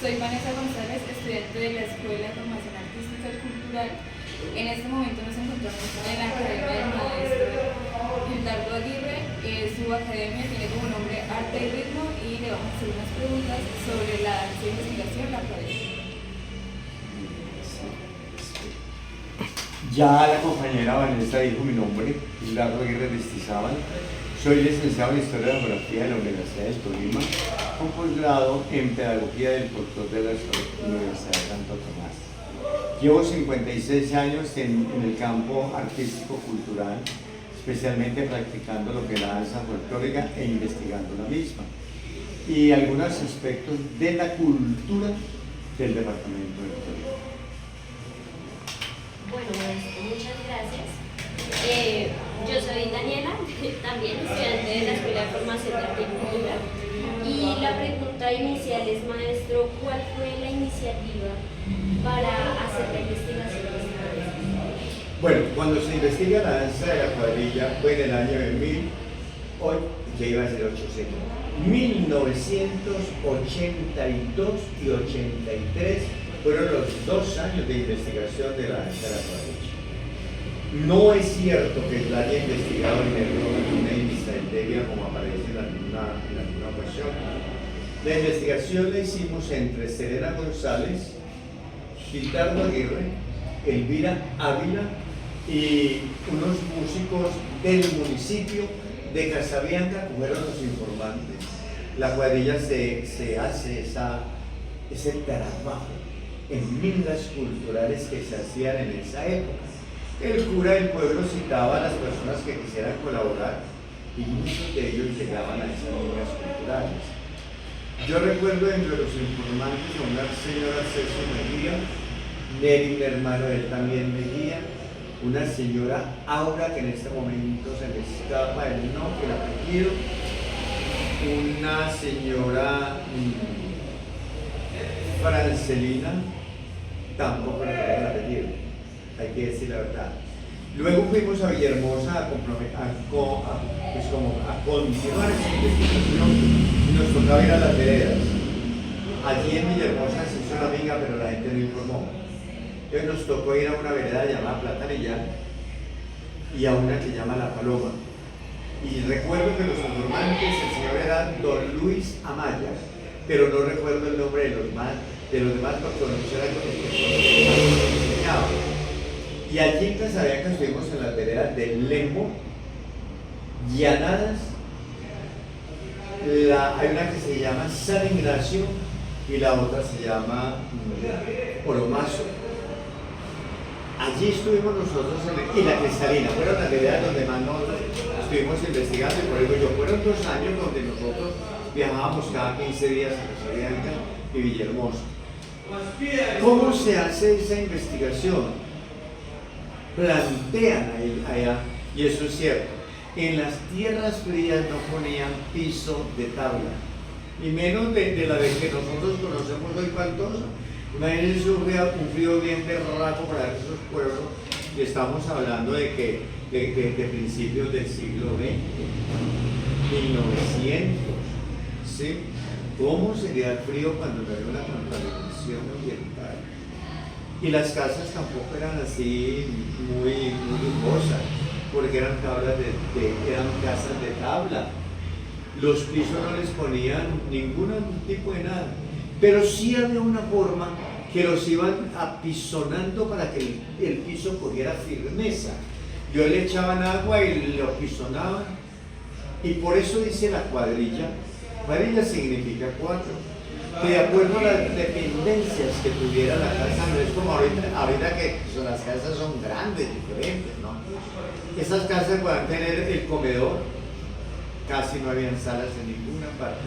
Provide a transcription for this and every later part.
Soy Vanessa González, estudiante de la Escuela de Formación Artística y Cultural. En este momento nos encontramos en la Academia del Maestro Gildardo Aguirre. Su academia tiene como nombre Arte y Ritmo y le vamos a hacer unas preguntas sobre la danza de investigación, la cuadrilla. Ya la compañera Vanessa dijo mi nombre, Gildardo Aguirre Aristizábal. Soy licenciado en Historia de la Geografía de la Universidad de Tolima, con posgrado en Pedagogía del Folclore de la Universidad de Santo Tomás. Llevo 56 años en el campo artístico-cultural, especialmente practicando lo que es la danza folclórica e investigando la misma, y algunos aspectos de la cultura del departamento del Tolima. Bueno, maestro, muchas gracias. Yo soy Daniela, también estudiante de la Escuela de Formación de Arte y Cultura. Y la pregunta inicial es, maestro, ¿cuál fue la iniciativa para hacer la investigación de esta danza? Bueno, cuando se investiga la danza de la cuadrilla fue en el año de 1982 y 83 fueron los 2 años de investigación de la danza de la cuadrilla. No es cierto que la haya investigado en una indicenteria como aparece en alguna ocasión. La investigación la hicimos entre Serena González, Gildardo Aguirre, Elvira Ávila y unos músicos del municipio de Casabianca, que fueron los informantes. La cuadrilla se hace ese trabajo en mingas culturales que se hacían en esa época. El cura del pueblo citaba a las personas que quisieran colaborar y muchos de ellos llegaban a esas mingas culturales. Yo recuerdo entre los informantes a una señora César Mejía, Neri, un hermano de él también Mejía, una señora Aura, que en este momento se me escapa el nombre, el apellido, una señora Francelina, tampoco recuerdo el apellido, hay que decir la verdad. Luego fuimos a Villahermosa a continuar esa investigación y nos tocaba ir a las veredas. Allí en Villahermosa se hizo una amiga, pero la gente no informó. Entonces nos tocó ir a una vereda llamada Platanilla y a una que se llama La Paloma. Y recuerdo que los informantes, el señor era Don Luis Amaya, pero no recuerdo el nombre de los demás porque no era el que enseñaba. Y allí en Casabianca estuvimos en las veredas del Lembo, Llanadas, hay una que se llama San Ignacio y la otra se llama Oromazo. Allí estuvimos nosotros y la Cristalina, fueron las veredas donde más nosotros estuvimos investigando, y por eso fueron 2 años donde nosotros viajábamos cada 15 días a Casabianca y Villahermosa. ¿Cómo se hace esa investigación? Plantean allá, y eso es cierto, en las tierras frías no ponían piso de tabla, y menos de la de que nosotros conocemos hoy Pantosa. Imagínense un frío bien berraco para esos pueblos, y estamos hablando de principios del siglo XX, 1900, ¿sí? ¿Cómo sería el frío cuando no había una contaminación ambiental? Y las casas tampoco eran así muy lujosas, porque eran eran casas de tabla. Los pisos no les ponían ningún tipo de nada, pero sí había una forma que los iban apisonando para que el piso cogiera firmeza. Yo le echaban agua y lo pisonaban, y por eso dice la cuadrilla. Cuadrilla significa 4. Que de acuerdo a las dependencias que tuviera la casa, no es como ahorita que las casas son grandes, diferentes, ¿no? Esas casas pueden tener el comedor, casi no habían salas en ninguna parte,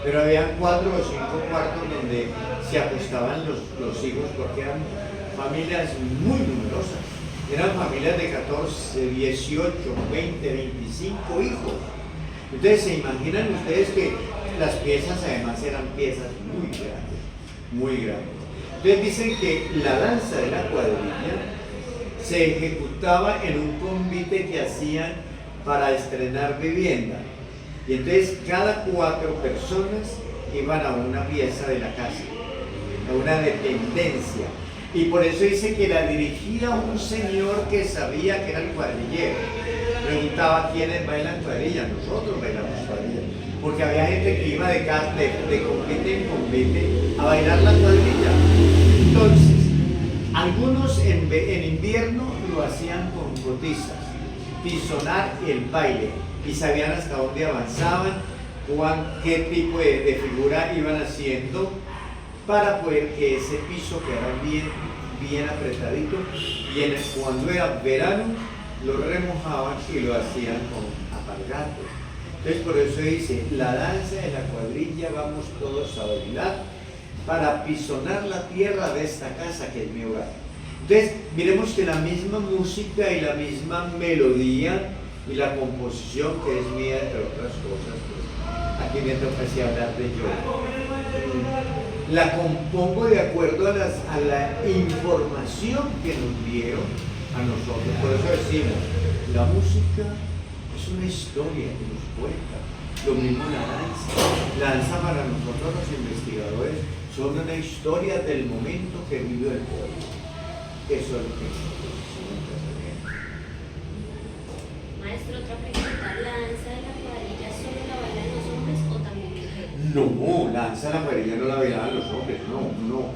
pero había 4 o 5 cuartos donde se acostaban los hijos, porque eran familias muy numerosas, eran familias de 14, 18, 20, 25 hijos. Entonces, ¿se imaginan ustedes que las piezas además eran piezas muy grandes, muy grandes? Entonces dicen que la danza de la cuadrilla se ejecutaba en un convite que hacían para estrenar vivienda. Y entonces cada 4 personas iban a una pieza de la casa, a una dependencia. Y por eso dice que la dirigía un señor que sabía que era el cuadrillero. Preguntaba quiénes bailan cuadrilla. Nosotros bailamos cuadrilla. Porque había gente que iba de convite en convite a bailar la cuadrilla. Entonces, algunos en invierno lo hacían con cotizas, pisonar el baile, y sabían hasta dónde avanzaban, qué tipo de figura iban haciendo, para poder que ese piso quedara bien apretadito, y cuando era verano lo remojaban y lo hacían con alpargatas. Entonces por eso dice, la danza de la cuadrilla vamos todos a bailar para pisonar la tierra de esta casa que es mi hogar. Entonces miremos que la misma música y la misma melodía y la composición, que es mía entre otras cosas, pues, aquí me toca así hablar de yo, la compongo de acuerdo a la información que nos dieron a nosotros. Por eso decimos, la música es una historia que nos cuenta. Lo mismo la danza. La danza para nosotros los investigadores son una historia del momento que vivió el pueblo. Eso es lo que nosotros hacemos. Maestro, otra pregunta. ¿La danza de la cuadrilla solo la bailan los hombres o también mujeres? No, la danza de la cuadrilla no la bailaban los hombres, no.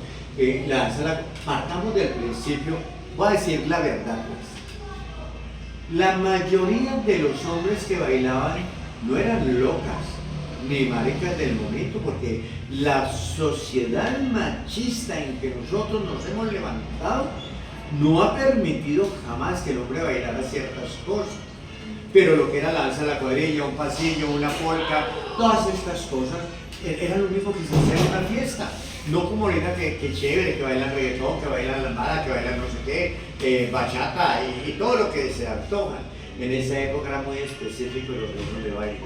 Partamos del principio, voy a decir la verdad, pues. La mayoría de los hombres que bailaban no eran locas ni maricas del momento, porque la sociedad machista en que nosotros nos hemos levantado no ha permitido jamás que el hombre bailara ciertas cosas. Pero lo que era la danza de la cuadrilla, un pasillo, una polca, todas estas cosas era lo único que se hacía en una fiesta. No como ahorita que chévere, que bailan reggaetón, que bailan lambada, que bailan no sé qué, bachata y todo lo que se antoja. En esa época era muy específico los ritmos de baile.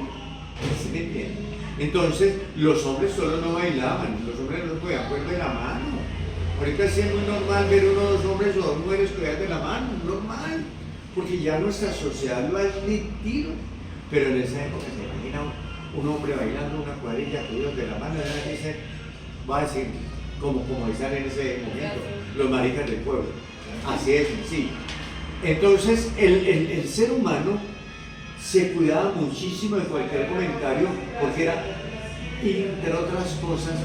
¿Sí me entienden? Entonces, los hombres solo no bailaban, los hombres no se podían coger de la mano. Ahorita sí es muy normal ver uno o dos hombres o dos mujeres coger de la mano, normal, porque ya nuestra sociedad lo ha admitido. Pero en esa época se imagina un hombre bailando una cuadrilla cogidos de la mano, y ahora dice, va a decir, como decían en ese momento, los maricas del pueblo. Así es, sí. Entonces, el ser humano se cuidaba muchísimo de cualquier comentario, porque era, entre otras cosas,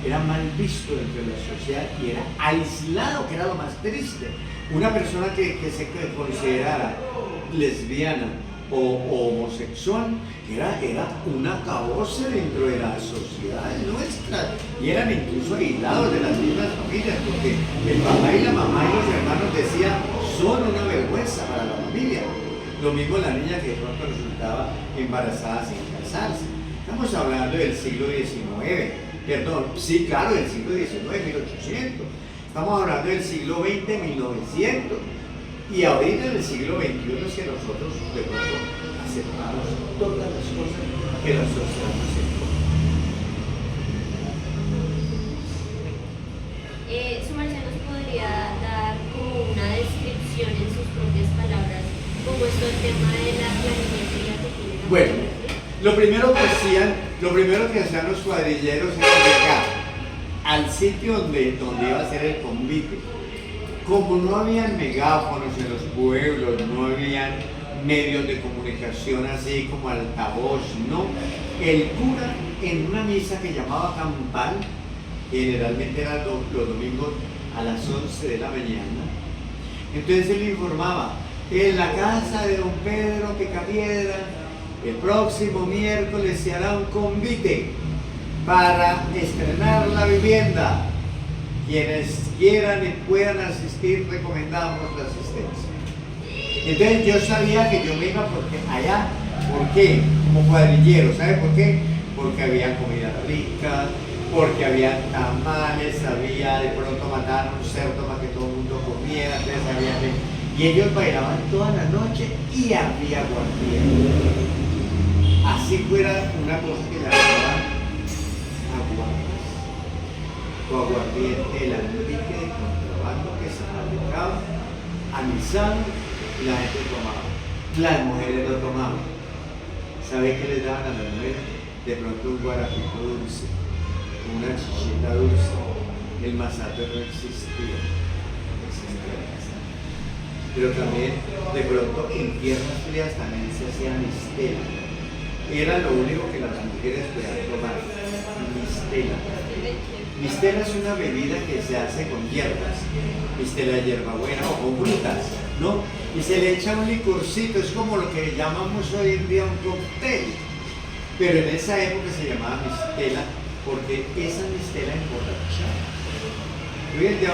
era mal visto dentro de la sociedad y era aislado, que era lo más triste. Una persona que se considerara lesbiana o homosexual era un acabose dentro de la sociedad nuestra, y eran incluso aislados de las mismas familias, porque el papá y la mamá y los hermanos decían, son una vergüenza para la familia. Lo mismo la niña que de pronto resultaba embarazada sin casarse. Estamos hablando del siglo XIX, perdón, sí, claro, del siglo XIX, 1800. Estamos hablando del siglo XX, 1900. Y ahorita en el siglo XXI es que nosotros de pronto aceptamos todas las cosas que la sociedad no aceptó. Su merced nos podría dar como una descripción en sus propias palabras, como es todo el tema de la planimetría que tiene la Bueno, planimetría? lo primero que hacían los cuadrilleros era llegar al sitio donde iba a ser el convite. Como no habían megáfonos en los pueblos, no habían medios de comunicación así como altavoz, no. El cura, en una misa que llamaba campal, generalmente era los domingos a las 11 de la mañana, entonces él informaba, en la casa de don Pedro Picapiedra, el próximo miércoles se hará un convite para estrenar la vivienda. Quienes quieran y puedan asistir, recomendamos la asistencia. Entonces yo sabía que yo me iba porque allá, ¿por qué? Como cuadrillero, ¿sabe por qué? Porque había comida rica, porque había tamales, había de pronto matar un cerdo para que todo el mundo comiera, entonces había... Y ellos bailaban toda la noche y había aguardiente. Así fuera una cosa que llamaban aguardiente. O aguardiente, el alambique de contrabando que se fabricaba, anisado, y la gente tomaba. Las mujeres lo tomaban. ¿Sabe qué les daban a las mujeres? De pronto un guarapito dulce. una chichita dulce. El masato no existía. Pero también, de pronto, en tierras frías también se hacía mistela. Era lo único que las mujeres podían tomar, mistela. Mistela es una bebida que se hace con hierbas, mistela de hierbabuena o con frutas, ¿no? Y se le echa un licorcito, es como lo que llamamos hoy en día un cóctel. Pero en esa época se llamaba mistela porque esa mistela emborrachaba. Hoy en día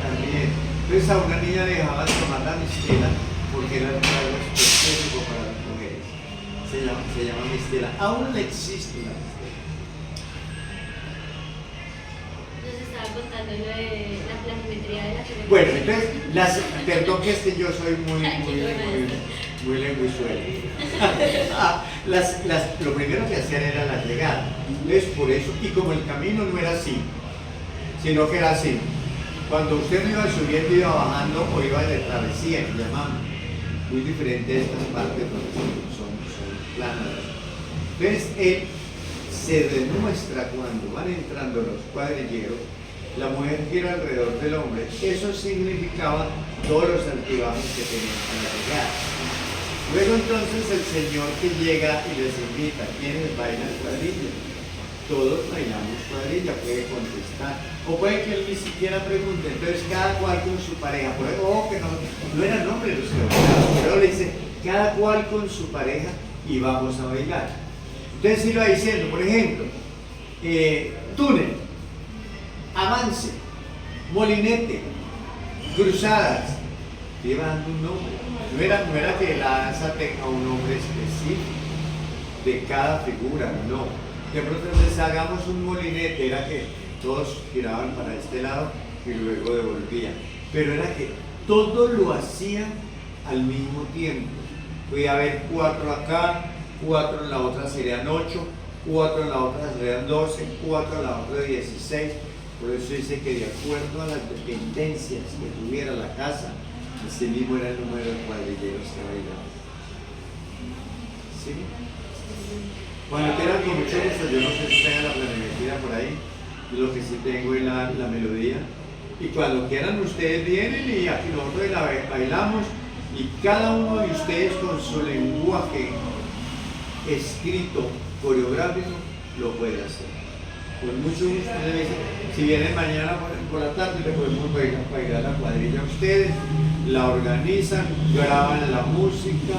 también. Entonces a una niña le dejaban tomar la mistela porque era un trago específico para las mujeres. Se llama mistela. Aún no existe la mistela. Nos estaba contando lo de la planimetría de la geometría. Bueno, entonces, perdón que yo soy muy lenguisuelo. Lo primero que hacían era la llegada. Entonces, por eso, y como el camino no era así, sino que era así. Cuando usted iba subiendo, iba bajando o iba de travesía, que llamamos, muy diferente a estas partes donde son planas. Entonces, él se demuestra cuando van entrando los cuadrilleros, la mujer gira alrededor del hombre. Eso significaba todos los altibajos que tenían para llegar. Luego entonces el señor que llega y les invita, ¿quiénes bailan cuadrilla? Todos bailamos cuadrilla, puede contestar. O puede que él ni siquiera pregunte, entonces cada cual con su pareja. Que no eran hombres los que bailaban, pero le dice, cada cual con su pareja y vamos a bailar. Entonces iba diciendo, por ejemplo, túnel, avance, molinete, cruzadas, iba dando un nombre. No era que la danza tenga un nombre específico de cada figura, no. De pronto entonces hagamos un molinete, era que todos giraban para este lado y luego devolvían. Pero era que todo lo hacían al mismo tiempo. Podía haber 4 acá, 4 en la otra serían 8, 4 en la otra serían 12, 4 en la otra 16. Por eso dice que de acuerdo a las dependencias que tuviera la casa, ese mismo era el número de cuadrilleros que bailaban. ¿Sí? Cuando quieran, con mucho gusto, yo no sé si tengan la planimetría por ahí, lo que sí tengo es la melodía. Y cuando quieran, ustedes vienen y aquí nosotros la bailamos y cada uno de ustedes con su lenguaje escrito, coreográfico, lo puede hacer. Con mucho gusto, si vienen mañana por la tarde, le podemos bailar la cuadrilla a ustedes, la organizan, graban la música,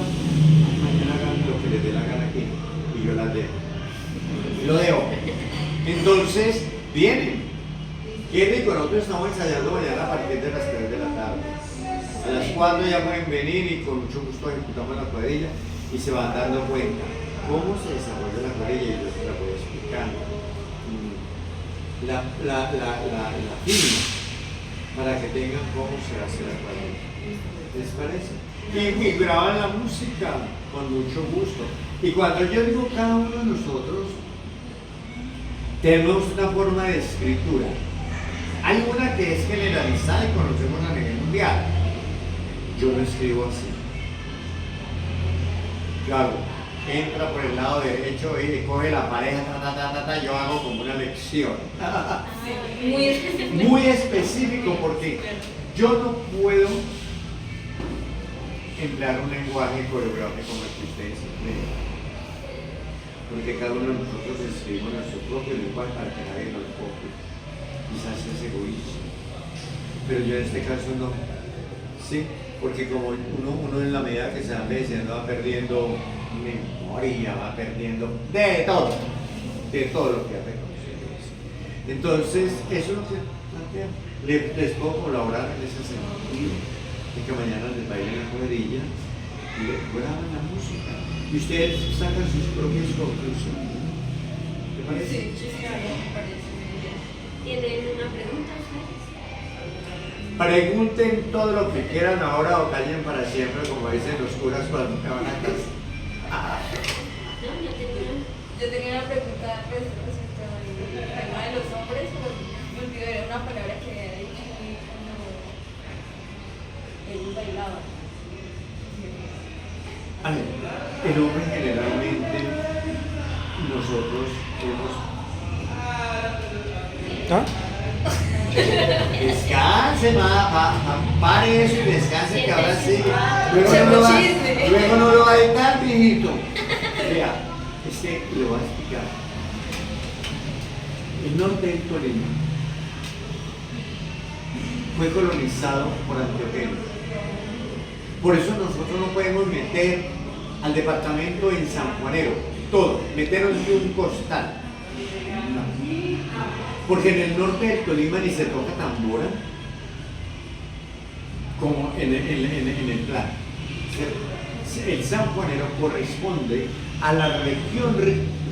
mañana hagan lo que les dé la gana aquí y yo las dejo. Lo dejo. Entonces, vienen. Qué rico, nosotros estamos ensayando mañana a partir de las 3 de la tarde. A las 4 ya pueden venir y con mucho gusto ejecutamos la cuadrilla y se van dando cuenta cómo se desarrolla la cuadrilla y yo se la voy explicando. La firma para que tengan cómo se hace la cuadrilla. ¿Les parece? Y graban la música con mucho gusto. Y cuando yo digo cada uno de nosotros, tenemos una forma de escritura. Hay una que es generalizada y conocemos a nivel mundial. Yo lo escribo así. Yo hago, entra por el lado derecho y coge la pareja, yo hago como una lección. Muy específico. Muy específico porque yo no puedo emplear un lenguaje coreográfico como el que ustedes emplean. Porque cada uno de nosotros escribimos nuestro propio lenguaje para que nadie nos copie. Quizás es egoísta. Pero yo en este caso no. Sí, porque como uno en la medida que se va envejeciendo va perdiendo memoria, va perdiendo de todo lo que hace. Entonces, eso es lo que plantea. Les puedo colaborar en ese sentido, de que mañana les bailen la cuadrilla y les graban la música. Y ustedes sacan sus propias conclusiones. ¿Te parece? Sí, claro, me parece muy bien. ¿Tienen una pregunta ustedes? Pregunten todo lo que quieran ahora o callen para siempre, como dicen los curas cuando me van a casa. No, yo tengo una. Yo tenía una pregunta respecto al tema de los hombres, pero me olvidé de una palabra que había dicho cuando ellos bailaban. El hombre generalmente, nosotros hemos ¿Ah? Descanse, pare eso y descanse que ahora sí. Chisme. Luego no lo va a editar, mijito. Vea, lo voy a explicar. El norte del Tolima fue colonizado por antioqueños. Por eso nosotros no podemos meter al departamento en San Juanero, todo, meternos de un costal. Porque en el norte del Tolima ni se toca tambora como en el plan. El San Juanero corresponde a la región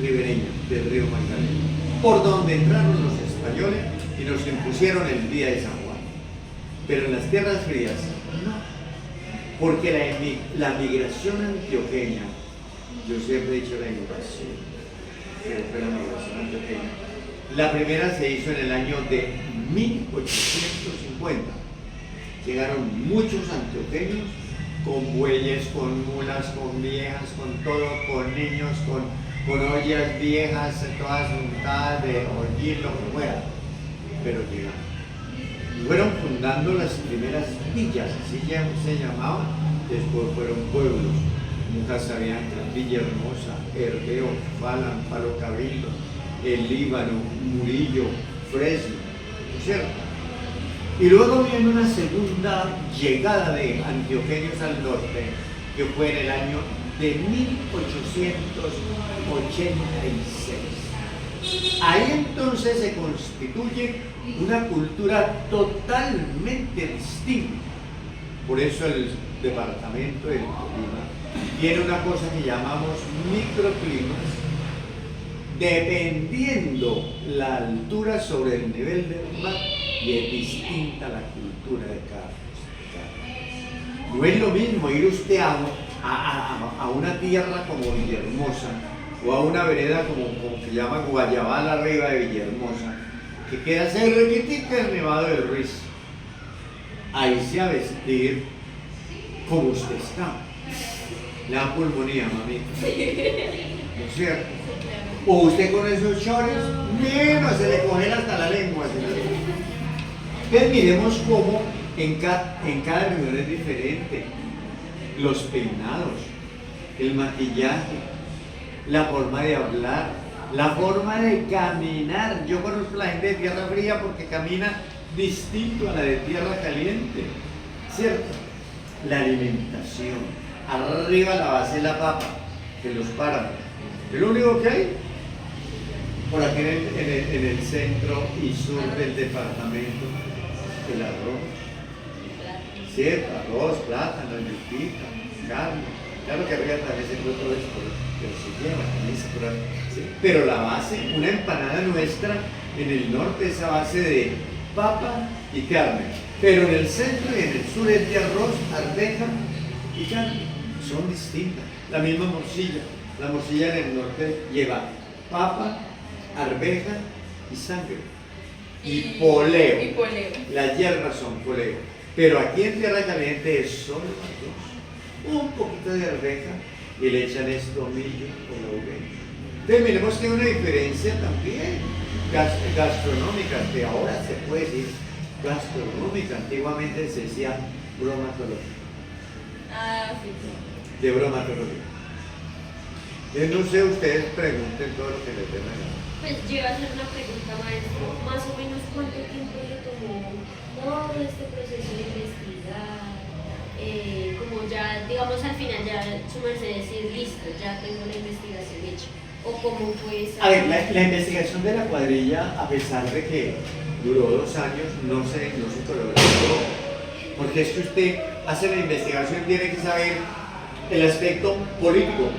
ribereña del río Magdalena, por donde entraron los españoles y nos impusieron el día de San Juan. Pero en las tierras frías, no. Porque la migración antioqueña, yo siempre he dicho la inmigración, pero fue la migración antioqueña. La primera se hizo en el año de 1850. Llegaron muchos antioqueños con bueyes, con mulas, con viejas, con todo, con niños, con ollas viejas, todas untadas de hollín, lo que fuera. Pero llegaron. Y fueron fundando las primeras villas, así ya se llamaban. Después fueron pueblos, como Casabianca, Villahermosa, Herveo, Falan, Palo Cabildo, El Líbano, Murillo, Fresno, ¿cierto? Y luego viene una segunda llegada de antioqueños al norte, que fue en el año de 1886. Ahí entonces se constituye una cultura totalmente distinta. Por eso el departamento del Tolima tiene una cosa que llamamos microclimas, dependiendo la altura sobre el nivel del mar, y es distinta la cultura de cada cosa. No es lo mismo ir usted a una tierra como Villahermosa o a una vereda como se llama Guayabal arriba de Villahermosa, que queda cerquitica del Nevado del Ruiz. Ahí se a vestir como usted está. La pulmonía, mamita. ¿No es cierto? O usted con esos chores, menos se le congela hasta la lengua. Entonces miremos cómo en cada región es diferente. Los peinados, el maquillaje, la forma de hablar, la forma de caminar. Yo conozco a la gente de tierra fría porque camina distinto a la de tierra caliente, ¿cierto? La alimentación, arriba la base de la papa, que los páramos. Es lo único que hay. Por aquí en el centro y sur del departamento, el arroz, ¿cierto? Arroz, plátano, yupita, carne. Claro que arriba también se puede todo esto, pero se lleva, también se puede, ¿sí? Pero la base, una empanada nuestra en el norte es a base de papa y carne, pero en el centro y en el sur es de arroz, arveja y carne. Son distintas. La misma morcilla. La morcilla en el norte lleva papa, arveja y sangre. Y poleo. Y poleo. Las hierbas son poleo. Pero aquí en tierra caliente es solo arroz. Un poquito de arveja y le echan tomillo o laurel. Entonces miremos que hay una diferencia también gastronómica, que ahora se puede decir gastronómica. Antiguamente se decía bromatológica. Ah, sí. De bromatología. No sé, ustedes pregunten todo lo que les den la gana. Pues yo iba a hacer una pregunta, maestro. Más o menos, ¿cuánto tiempo le tomó todo este proceso de investigar? Como ya, digamos, al final ya su merced decir, listo, ya tengo la investigación hecha. ¿O cómo fue esa? A ver, la investigación de la cuadrilla, a pesar de que duró 2 años, no se colaboró. Porque es que usted hace la investigación, tiene que saber el aspecto político,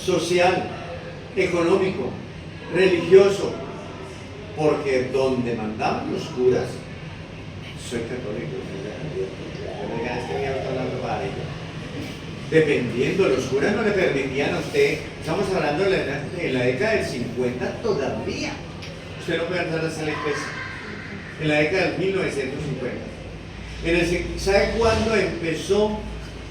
social, económico, religioso, porque donde mandaban los curas, soy católico, dependiendo, los curas no le permitían a usted, estamos hablando de la década del 50 todavía, usted no puede entrar a hacer la iglesia, en la década del 1950. ¿Sabe cuándo empezó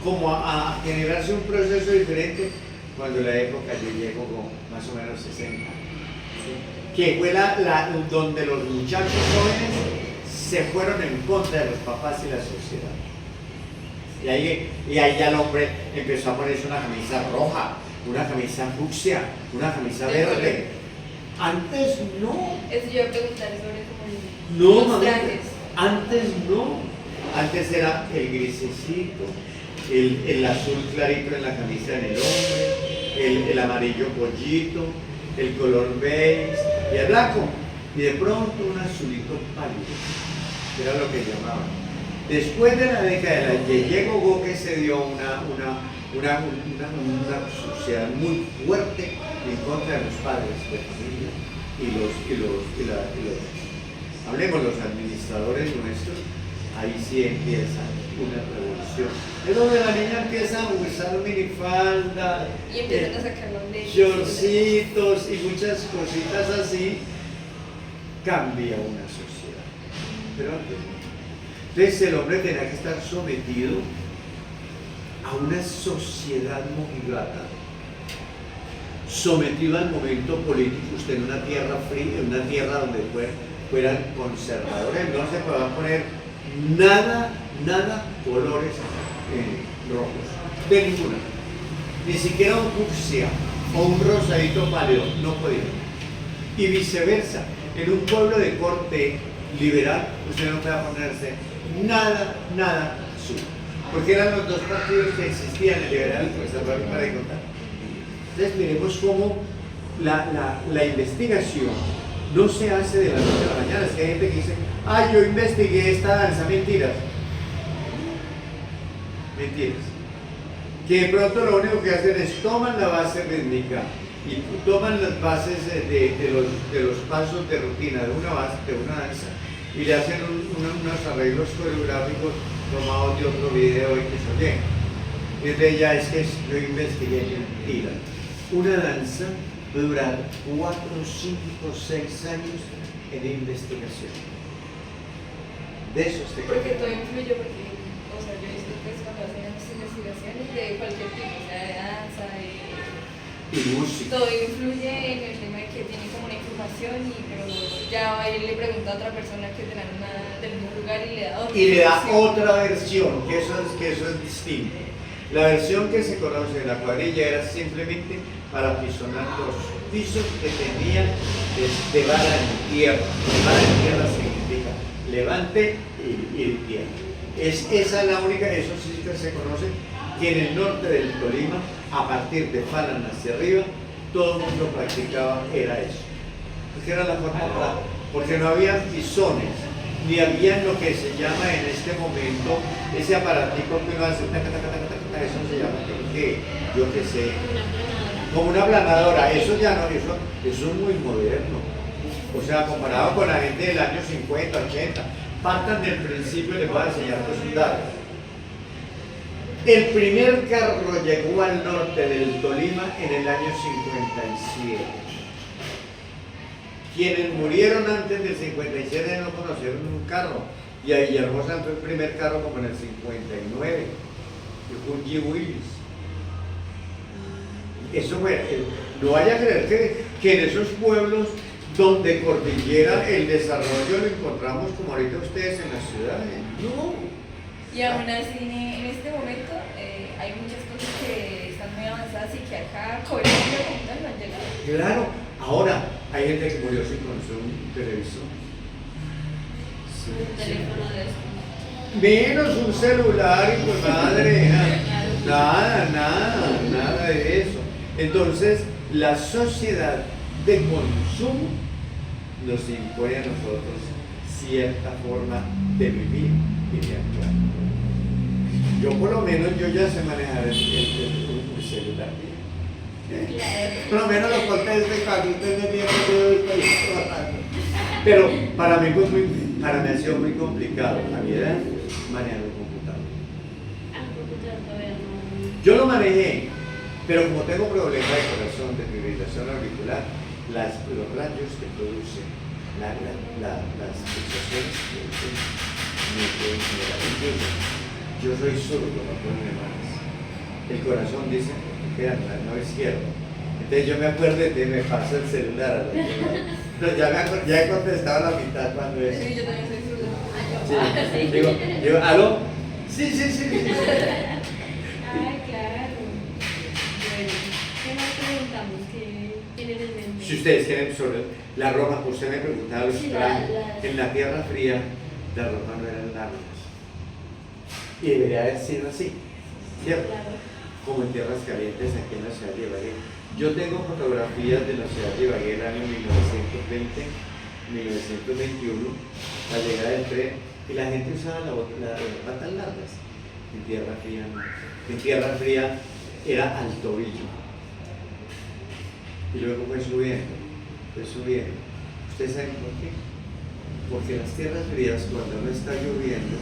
como a generarse un proceso diferente? Cuando en la época yo llego con más o menos 60 años. que fue donde los muchachos jóvenes se fueron en contra de los papás y la sociedad. Y ahí ya el hombre empezó a ponerse una camisa roja, una camisa fucsia, una camisa verde. Antes no. Eso yo iba a preguntar sobre como No, los mamá, trajes. antes no. Antes era el grisecito, el azul clarito en la camisa en el hombre, el amarillo pollito, el color beige y el blanco. Y de pronto un azulito pálido, que era lo que llamaban. Después de la década de la Yeye Gogó, que se dio una sociedad muy fuerte en contra de los padres de familia hablemos los administradores nuestros, ahí sí empieza una revolución. Es donde la niña empieza a usar minifalda, Y empiezan a sacar los leyes. shortcitos y muchas cositas así, cambia una sociedad. Pero antes no. Entonces el hombre tenía que estar sometido a una sociedad mojigata, sometido al momento político. Usted en una tierra fría, en una tierra donde fueran conservadores, no se podía poner nada colores rojos, de ninguna, ni siquiera un fucsia o un rosadito pálido, no podía. Y viceversa, en un pueblo de corte liberal, usted no podía ponerse nada azul, porque eran los dos partidos que existían, el liberal y el conservador, para de contar. Entonces miremos cómo la investigación no se hace de la noche a la mañana. Es que hay gente que dice, yo investigué esta danza. Mentiras. Que de pronto lo único que hacen es toman la base rítmica y toman las bases de los pasos de rutina de una danza y le hacen unos arreglos coreográficos tomados de otro video y que se oyen. Y de ella es que yo investigué. Mentira. Una danza puede durar 4, 5, 6 años en investigación. De eso Porque todo influye, porque, o sea, yo he visto que cuando hacen investigaciones de cualquier tipo, o sea, de danza, y música. todo influye en el tema de que tiene como una información pero ya va y le pregunta a otra persona que tendrá una del mismo lugar y le da otra. Y le da versión. otra versión, que eso es distinto. La versión que se conoce en la cuadrilla era simplemente para apisonar los pisos que tenían de vara en tierra. Vara en tierra significa levante y tierra. Esa es la única, eso sí que se conoce, que en el norte del Tolima, a partir de Falan hacia arriba, todo el mundo practicaba, era eso. Porque era la forma, porque no había pisones, ni había lo que se llama en este momento, ese aparatico que uno hace, eso se llama, yo qué sé, como una aplanadora. Eso ya no, eso es muy moderno. O sea, comparado con la gente del año 50, 80, partan del principio y les voy a enseñar los datos. El primer carro llegó al norte del Tolima en el año 57. Quienes murieron antes del 57 no conocieron un carro. Y a Villahermosa entró el primer carro como en el 59. Y fue un G. Willis. Eso fue, no vaya a creer que en esos pueblos donde cordillera el desarrollo lo encontramos como ahorita ustedes en las ciudades. No. Y aún así, en este momento, hay muchas cosas que están muy avanzadas y que acá Colombia como tal no han llegado. Claro, ahora hay gente que murió sin conocer un televisor. Un teléfono de eso. Menos un celular y pues madre, nada de eso. Entonces, la sociedad de consumo nos impone a nosotros cierta forma de vivir y de actuar. Yo por lo menos yo ya sé manejar el celular. Por lo menos los cortes de carro, usted me viene pero para mí ha sido muy complicado a mi edad manejar un computador. Computador todavía no. Yo lo manejé, pero como tengo problemas de corazón, de fibrilación auricular, los rayos que producen, las pulsaciones que producen, me pueden generar incluso. Yo soy zurdo, no puedo más. El corazón dice, queda no izquierdo. Entonces yo me acuerdo de me pasa el celular a la Pero ya he contestado la mitad cuando es. Sí, yo también soy zurda. Sí, digo, ¿aló? Sí. Ay, claro. Bueno, ¿qué más preguntamos? ¿Qué tienen en mente? Si ustedes quieren sobre la ropa, usted me preguntaba lo Sí, extraño. la- En la tierra fría, la ropa no eran largas. Y debería haber sido así, ¿cierto? Claro. Como en tierras calientes aquí en la ciudad de Ibagué. Yo tengo fotografías de la ciudad de Ibagué el año 1920, 1921, la llegada del tren, y la gente usaba las patas largas. En tierra fría no. En tierra fría era al tobillo. Y luego fue subiendo. ¿Ustedes saben por qué? Porque las tierras frías, cuando no está lloviendo,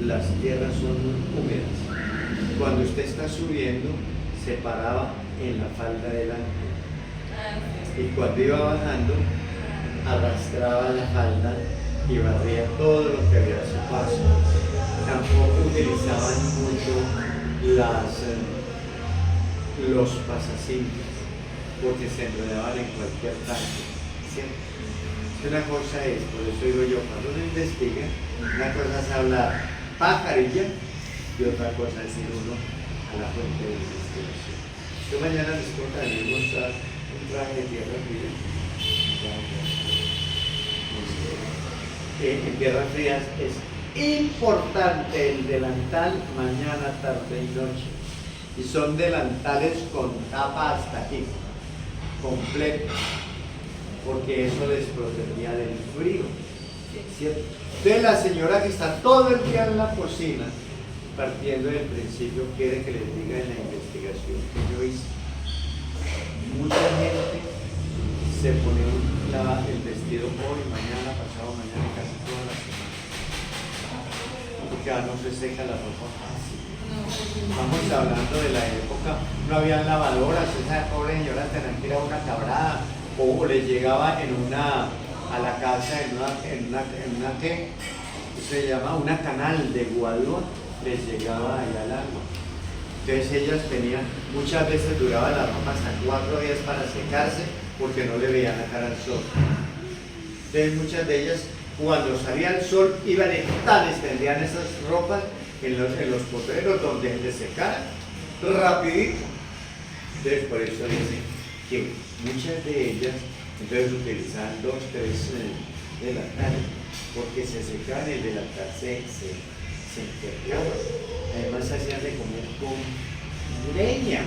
las tierras son húmedas. Cuando usted está subiendo, se paraba en la falda delante. Y cuando iba bajando, arrastraba la falda y barría todo lo que había a su paso. Tampoco utilizaban mucho los pasacintas, porque se enredaban en cualquier tanque, ¿cierto? Una cosa es, por eso digo yo, cuando uno investiga, una cosa es hablar pajarilla y otra cosa es ir uno a la fuente de investigación. Yo mañana les contaré mostrar un traje de tierra fría. En tierras frías es importante el delantal mañana, tarde y noche. Y son delantales con tapa hasta aquí, completos, porque eso les protegía del frío, ¿cierto? Entonces la señora que está todo el día en la cocina, partiendo del principio, quiere que les diga en la investigación que yo hice. Mucha gente se pone el vestido hoy, mañana, pasado mañana, casi toda la semana, porque no se seca la ropa fácil. Estamos hablando de la época, no había lavadoras, esas pobres señoras tenían que ir a una cabrada, o les llegaba a la casa en una ¿qué? Se llama una canal de Guadua, les llegaba ahí al agua. Entonces ellas tenían, muchas veces duraba la ropa hasta 4 días para secarse porque no le veían la cara al sol. Entonces muchas de ellas, cuando salía el sol, iban y tan extendían esas ropas en los potreros donde se secaran rapidito. Entonces por eso dicen que muchas de ellas entonces utilizaban 2, 3 delantales porque se secaban, el delantal se enterraba. Además se hacían de comer con leña.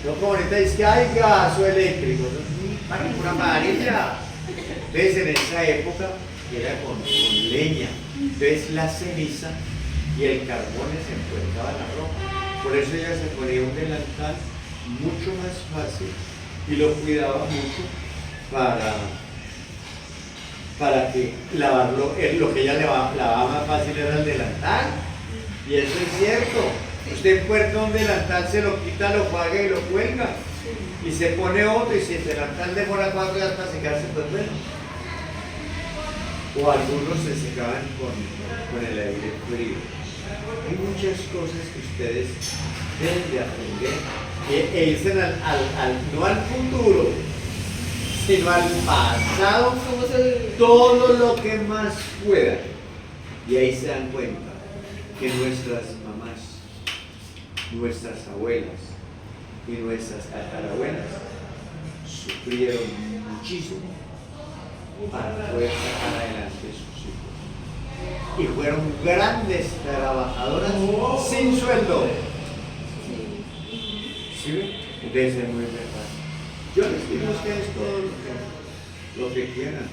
No como ahorita dice que hay gas o eléctrico, para una amarilla. Entonces en esa época era con leña. Entonces la ceniza y el carbón se enfuerzaban la ropa. Por eso ella se ponía un delantal mucho más fácil y lo cuidaba mucho para que lavarlo, lo que ella lavaba más fácil era el delantal. Y eso es cierto. Usted puerta un delantal, se lo quita, lo paga y lo cuelga. Y se pone otro, y si el delantal demora 4 días para secarse, pues bueno. O algunos se secaban con el aire frío. Hay muchas cosas que ustedes deben de aprender e irse no al futuro, sino al pasado, todo lo que más puedan. Y ahí se dan cuenta que nuestras mamás, nuestras abuelas y nuestras tatarabuelas sufrieron muchísimo para poder sacar adelante sus hijos. Y fueron grandes trabajadoras sin sueldo. ¿Sí ven? Entonces es muy verdad. Yo les digo a ustedes todo lo que quieran.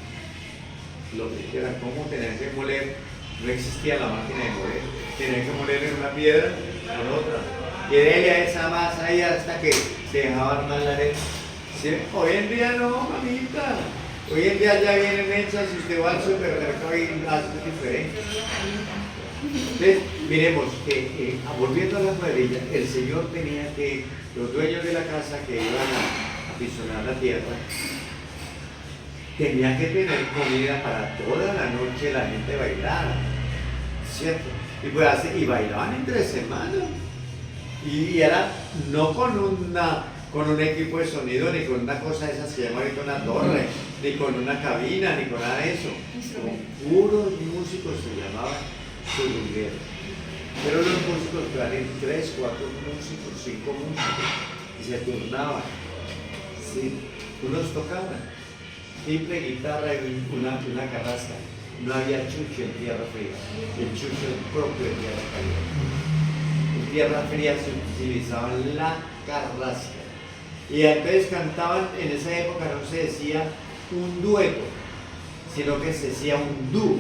Lo que quieran. ¿Cómo tener que moler? No existía la máquina de moler. Tenían que moler en una piedra con otra. Y dele a esa masa ahí hasta que se dejaba armar la arena. ¿Sí? Hoy en día no, mamita. Hoy en día ya vienen hechas y usted va al supermercado y hace diferente. Entonces, miremos que volviendo a la cuadrilla, el Señor tenía que, los dueños de la casa que iban a pisonar la tierra, tenían que tener comida para toda la noche la gente bailara, ¿cierto? Y, pues, y bailaban entre semanas. Y era no con un equipo de sonido ni con una cosa de esas que se llama ahorita una torre. ni con una cabina, ni con nada de eso. Con puros músicos se llamaban surungueros. Pero los músicos traían 3, 4 músicos, 5 músicos y se turnaban. ¿Sí? Unos tocaban simple guitarra y una carrasca. No había chucho en tierra fría. El chucho es propio de tierra caliente. En tierra fría se utilizaba la carrasca. Y entonces cantaban, en esa época no se decía un dueto, sino que se decía un dúo,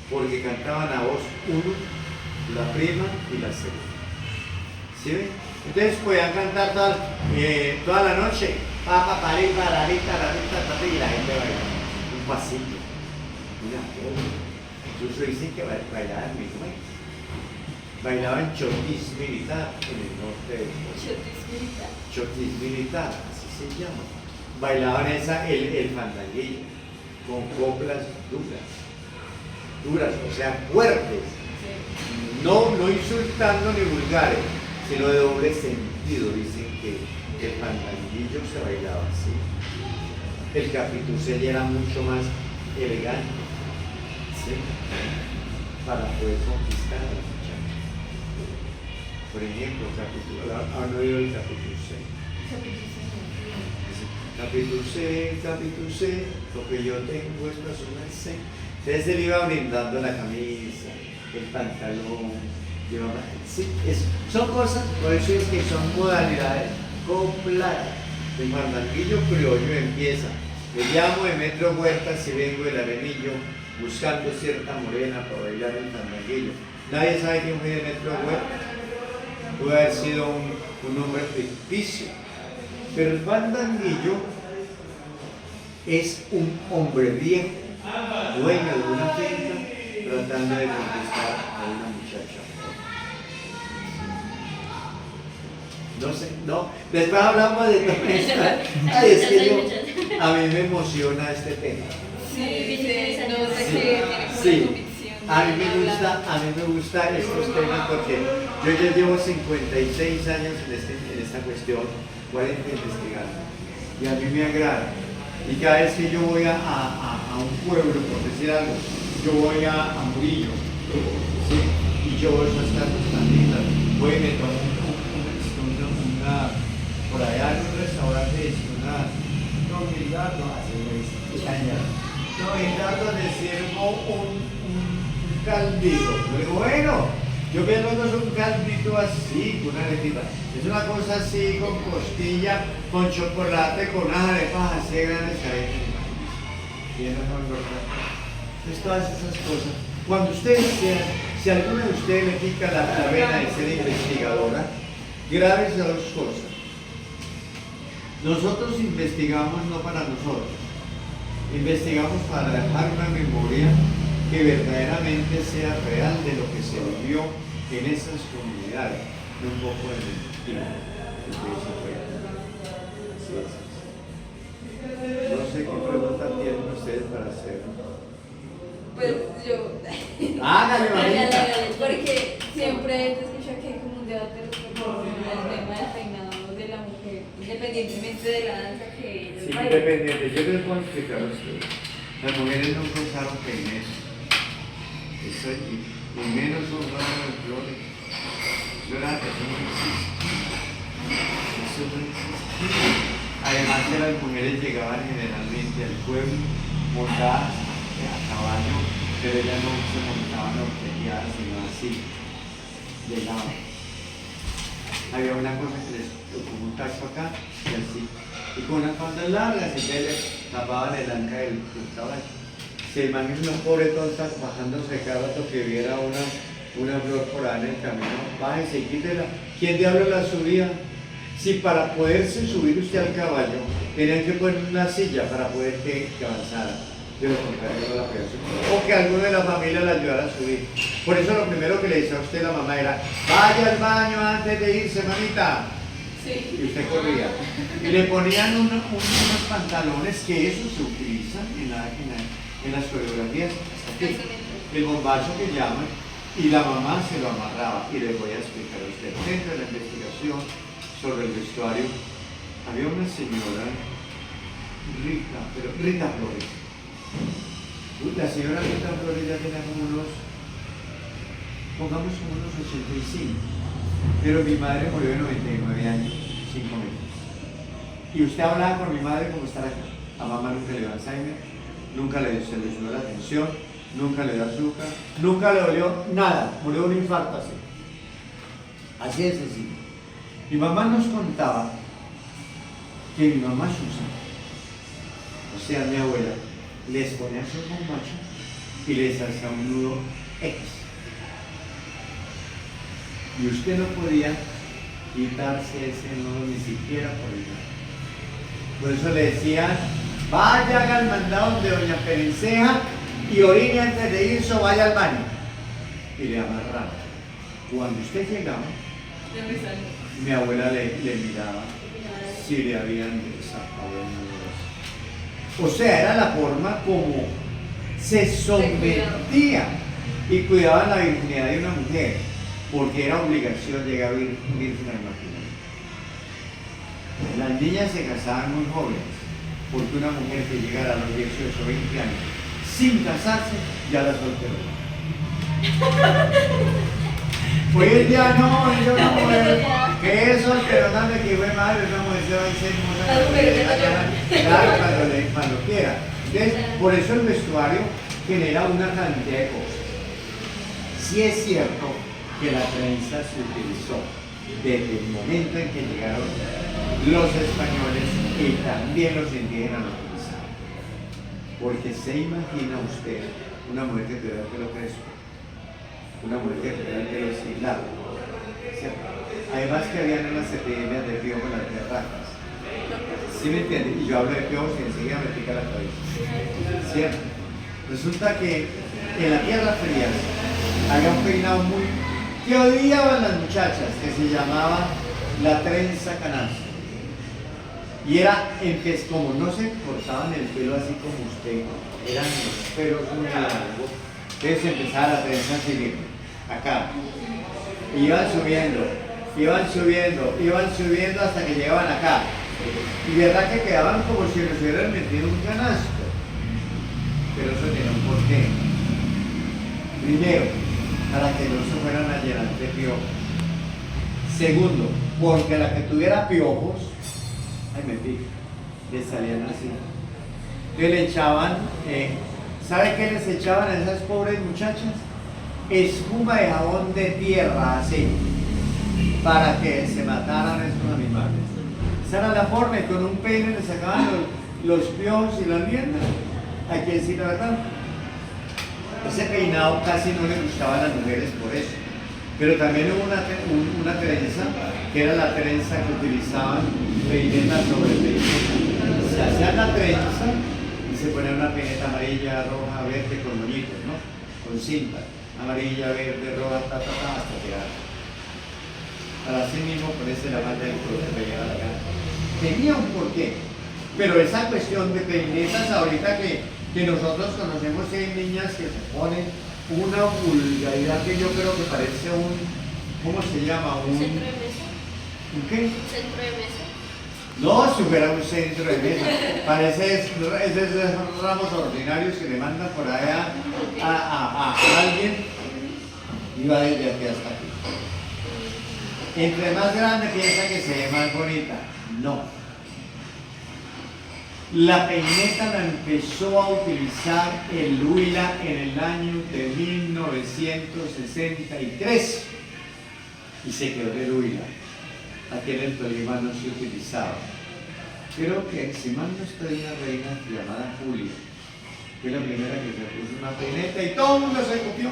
porque cantaban a voz uno, la prima y la segunda. ¿Sí ven? Entonces podían cantar toda la noche, y la gente bailaba un pasito, una cosa. Incluso dicen que bailaban muy bien. Bailaban chotis militar en el norte del país. Chotis militar, así se llama. Bailaban el fandanguillo, con coplas duras, o sea, fuertes. No insultando ni vulgares, sino de doble sentido. Dicen que el fandanguillo se bailaba así. El capitucel era mucho más elegante, ¿sí? Para poder conquistar a la muchacha. Por ejemplo, ¿han oído el capitucel? Capitucel, lo que yo tengo es para su merced. Entonces él iba brindando la camisa, el pantalón, sí, son cosas, por eso es que son modalidades compladas. El fandanguillo criollo empieza. Me llamo Demetrio Huertas y vengo del Arenillo buscando cierta morena para bailar el fandanguillo. Nadie sabe quién fue Demetrio Huertas. Puede haber sido un hombre ficticio. Pero el fandanguillo es un hombre viejo, dueño de una finca, tratando de conquistar a una muchacha. No sé, no. Después hablamos de todo esto. Ay, es que a mí me emociona este tema. Sí, no sé qué tiene como Sí. una convicción. A mí me gustan estos temas porque yo ya llevo 56 años en esta cuestión, 40 investigando. Y a mí me agrada. Y cada vez que yo voy a un pueblo, por decir algo, yo voy a Murillo, ¿sí? Y yo veo esas casas tan lindas, voy y me tomo por allá en un restaurante, no, Gildardo, le sirvo un caldito. Yo digo, bueno, yo pienso que es un caldito así, con una arepita. Es una cosa así, con costilla, con chocolate, con unas arepas así grandes. Entonces todas esas cosas. Cuando ustedes quieran, si alguno de ustedes le pica la vena de ser investigadora, grábese dos cosas. Nosotros investigamos no para nosotros, investigamos para dejar una memoria que verdaderamente sea real de lo que se vivió en esas comunidades, no un poco de mentira. No sé qué pregunta tienen ustedes para hacer. Pues yo. Hágale, mamita. Porque siempre te escucho que hay como un debate respecto al tema del peinado de la mujer, independientemente de la danza que ellos Sí, bailan. independiente. Yo les voy a explicar a ustedes. Las mujeres no usaron peines. Eso y menos un ramo de flores. Eso no existía. Eso no existía. Además que las mujeres llegaban generalmente al pueblo montadas a caballo, pero ellas no se montaban horquelladas, sino así, llegaban. Había una cosa que les tocó un tacho acá y así, y con unas faldas largas y que les tapaban el anca del caballo. Se imaginan una pobre tonta bajándose cada rato que viera una flor por ahí en el camino, bájese y quítela. ¿Quién diablos la subía? Si para poderse subir usted al caballo, tenían que poner una silla para poder que avanzara. De lo contrario, la podía subir. O que alguno de la familia la ayudara a subir. Por eso lo primero que le decía a usted la mamá era, vaya al baño antes de irse, mamita. Sí. Y usted corría. Y le ponían unos pantalones que eso se utilizan en las coreografías. Hasta aquí, el bombacho que llaman, y la mamá se lo amarraba. Y le voy a explicar a usted. Dentro de la investigación sobre el vestuario, había una señora Rita, pero Rita Flores. La señora Rita Flores ya tenía como unos, pongamos como unos 85, pero mi madre murió de 99 años, 5 meses. Y usted hablaba con mi madre como estar acá. A mamá nunca le dio Alzheimer, nunca se le subió la tensión, nunca le dio azúcar, nunca le dolió nada, murió de un infarto así. Así de sencillo. Mi mamá nos contaba que mi mamá Susan, o sea mi abuela, les ponía su bombacho y les hacía un nudo X. Y usted no podía quitarse ese nudo ni siquiera por el lado. Por eso le decían, vaya haga el mandado de doña Perenceja y orine antes de irse o vaya al baño. Y le amarraban. Cuando usted llegaba, mi abuela le miraba si le habían sacado el nudo. O sea, era la forma como se sometía y cuidaban la virginidad de una mujer, porque era obligación llegar virgen al matrimonio. Las niñas se casaban muy jóvenes, porque una mujer que llegara a los 18 o 20 años sin casarse, ya la solteró. Hoy en día no, es una mujer que es solterona de que fue madre, una mujer se va a hacer claro, cuando quiera. Entonces, por eso el vestuario genera una cantidad de cosas. Sí es cierto que la trenza se utilizó desde el momento en que llegaron los españoles y también los indígenas lo utilizaron. Porque se imagina usted una mujer que tuviera el pelo crespo, una mujer que tuviera el pelo sin largo, ¿cierto? Además que habían unas epidemias de piojo en las terrazas. ¿Sí me entiende? Y yo hablo de piojos y enseguida me pica la cabeza. ¿Cierto? Resulta que en la Tierra Fría había un peinado muy que odiaban las muchachas, que se llamaba la trenza canasta. Y era, como no se cortaban el pelo así como usted, eran los pelos muy largos, entonces empezaba la trenza así, acá. Iban subiendo hasta que llegaban acá. Y verdad que quedaban como si les hubieran metido un canasto. Pero eso tiene un porqué. Primero, para que no se fueran a llenar de piojos. Segundo, porque la que tuviera piojos, le salían así. Que le echaban, ¿sabe qué les echaban a esas pobres muchachas? Espuma de jabón de tierra, así, para que se mataran esos animales. Esa era la forma, y con un peine le sacaban los piojos y las mierdas. Hay que decir la verdad. Ese peinado casi no le gustaba a las mujeres por eso. Pero también hubo una trenza, que era la trenza que utilizaban peineta sobre peineta. Se hacían la trenza y se ponía una peineta amarilla, roja, verde, con moñitos, ¿no? Con cinta. Amarilla, verde, roja, hasta tirar. Para así mismo ponerse la malla del culo que llegara a la cara. Tenía un porqué. Pero esa cuestión de peinetas ahorita que nosotros conocemos, hay niñas que se ponen una vulgaridad que yo creo que parece ¿cómo se llama? ¿Centro de mesa? ¿Un qué? ¿Centro de mesa? No, si fuera un centro de mesa. Parece esos ramos ordinarios que le mandan por allá a alguien y va desde aquí hasta aquí. Entre más grande piensa que se ve más bonita. No. La peineta la empezó a utilizar el Huila en el año de 1963 y se quedó del Huila. Aquí en el Tolima no se utilizaba. Creo que, si mal no estoy, una reina llamada Julia fue la primera que se puso una peineta y todo el mundo se copió.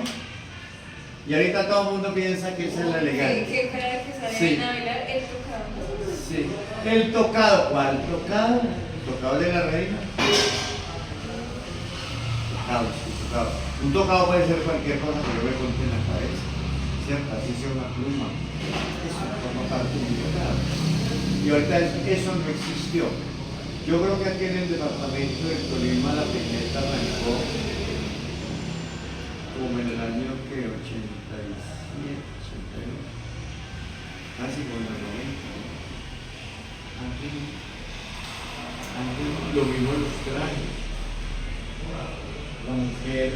Y ahorita todo el mundo piensa que esa es la elegante. Que cada que sale a bailar el tocado. Sí. El tocado. ¿Cuál tocado? ¿Tocado de la reina? Tocado, sí, tocado. Un tocado puede ser cualquier cosa que yo me ponte en la cabeza, ¿cierto? Así sea una pluma. Eso forma parte de un tocado. Y ahorita eso no existió. Yo creo que aquí en el departamento de Tolima la peineta arrancó como en el año que 87, 89, casi como en el 90. Antes Lo mismo los trajes. La mujer,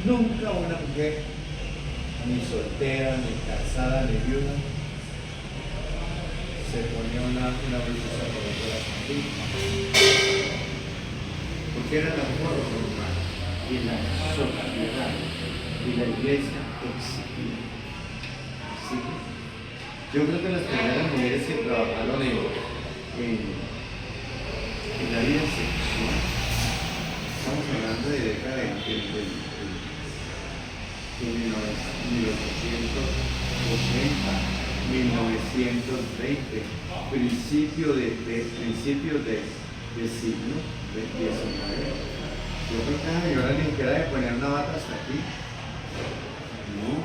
nunca una mujer, ni soltera, ni casada, ni viuda, se ponía una blusa por el corazón. Porque era la forma humana y la sociedad y la iglesia exigía. ¿Sí? Yo creo que las primeras mujeres que trabajaron en la vida sexual, estamos hablando de década de 1880, 1920, principios del siglo XIX. Yo creo que a señora ni siquiera de poner una bata hasta aquí. No.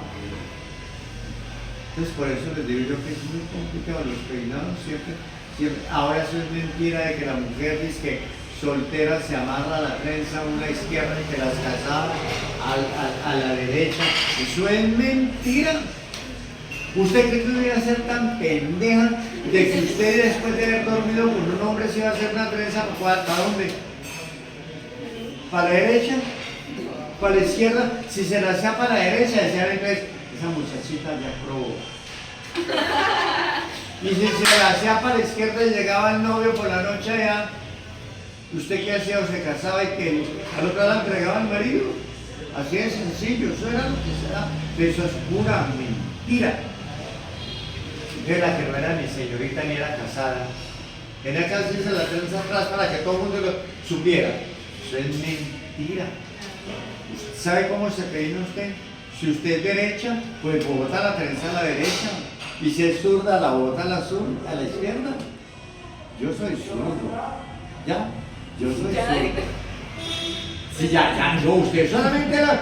Entonces por eso les digo yo que es muy complicado, los peinados siempre. Ahora eso es mentira de que la mujer dice que soltera se amarra la trenza a una izquierda y que las casadas a la derecha. Eso es mentira. ¿Usted cree que debería ser tan pendeja de que usted después de haber dormido con un hombre se iba a hacer una trenza para dónde? ¿Para la derecha? ¿Para la izquierda? Si se la hacía para la derecha, decían entonces, esa muchachita ya probó. Y si se la hacía para la izquierda y llegaba el novio por la noche allá, ¿usted qué hacía? ¿O se casaba y que al otro lado entregaba al marido? Así de sencillo, eso era lo que se da. Eso es pura mentira. De la que no era ni señorita ni era casada. Tenía que hacerse la trenza atrás para que todo el mundo lo supiera. Eso es mentira. ¿Sabe cómo se peina usted? Si usted es derecha, pues bota la trenza a la derecha. Y si es zurda, la bota a la izquierda. Yo soy zurdo. ¿Ya? Yo soy zurdo. Sí, ya, no, usted solamente lo